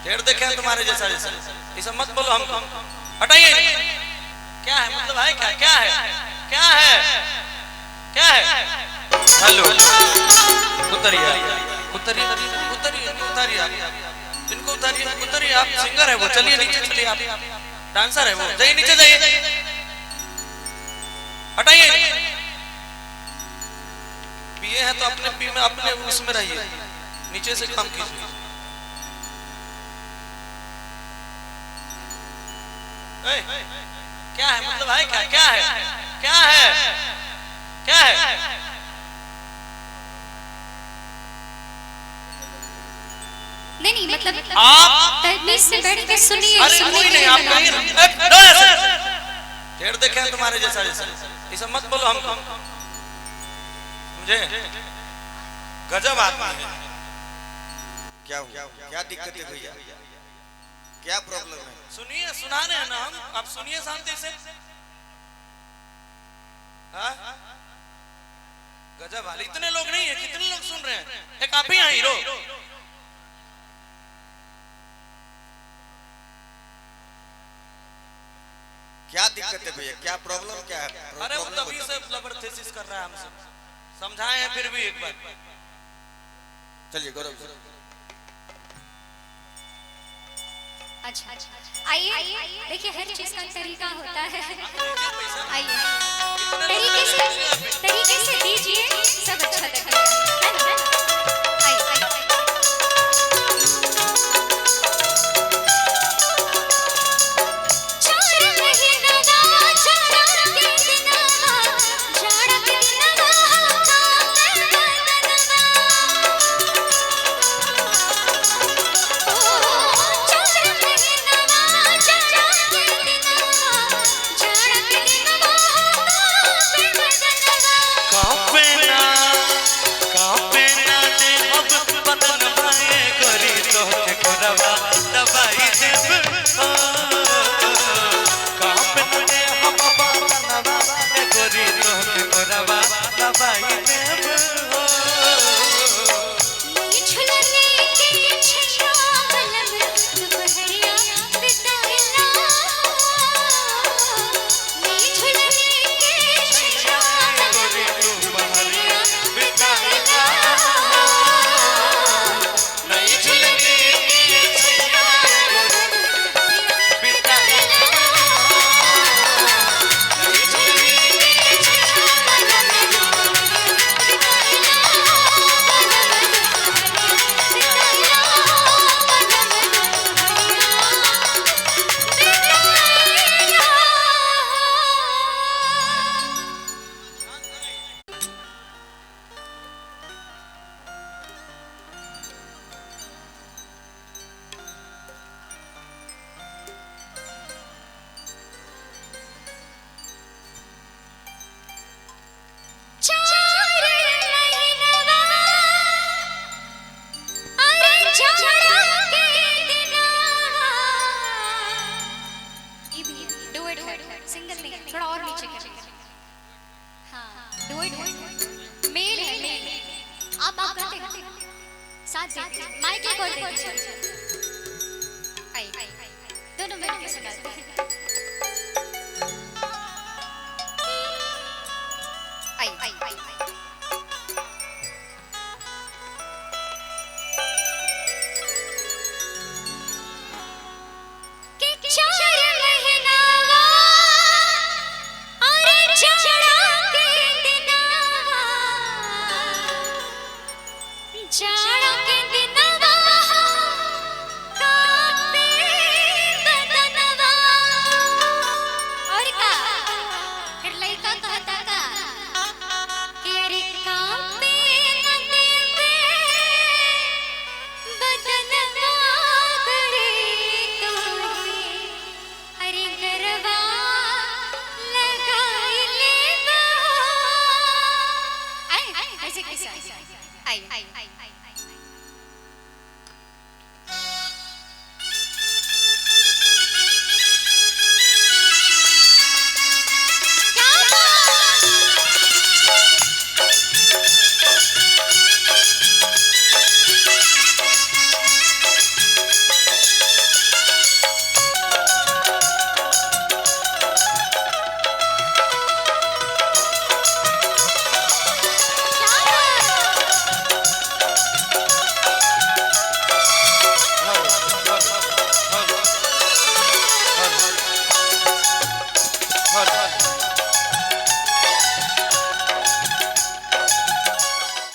ढेर देखे हैं तुम्हारे जैसा जैसा। ये सब मत बोलो, हम हटाइए। क्या है मतलब है क्या? क्या है? क्या है? क्या है? हेलो उतरिए उतरिए उतरिए उतारिए, इनको उतारिए उतरिए। आप सिंगर है वो, चलिए नीचे चलिए। आप डांसर है वो, जाइए नीचे जाइए, हटाइए। पीए है तो अपने पी में अपने उसमें रहिए, नीचे से काम कीजिए। क्या है मतलब है क्या? क्या है? क्या है? क्या है? नहीं मतलब आप तमीज से बैठ के सुनिए। अरे कोई नहीं, आप कहीं ढेर देखे हैं तुम्हारे जैसा जैसा। ये सब मत बोलो, हम मुझे गजब आदमी है। क्या हुआ? क्या दिक्कत है भैया? क्या प्रॉब्लम है? सुनिए, सुना रहे हैं ना हम, आप सुनिए शांति से। हाँ? गजब वाले, इतने लोग नहीं है, कितने लोग सुन रहे हैं? एक आप ही हैं हीरो। क्या दिक्कत है भैया? क्या प्रॉब्लम क्या है? अरे वो तभी से जबरदस्ती कर रहा है हमसे, समझाए हैं फिर भी एक बार। चलिए गौरव सर। अच्छा आइए, देखिए हर चीज का तरीका होता है। आइए तरीके से दीजिए, सब अच्छा लगेगा, है ना? आइए सिंगल नहीं, थोड़ा और नीचे करिए। हाँ डुएट मेल है, मेल। आप करते हैं साथ दीजिए, माइक एक और दे दीजिए। आइए दोनों मिलकर सुनाते हैं। आइए आई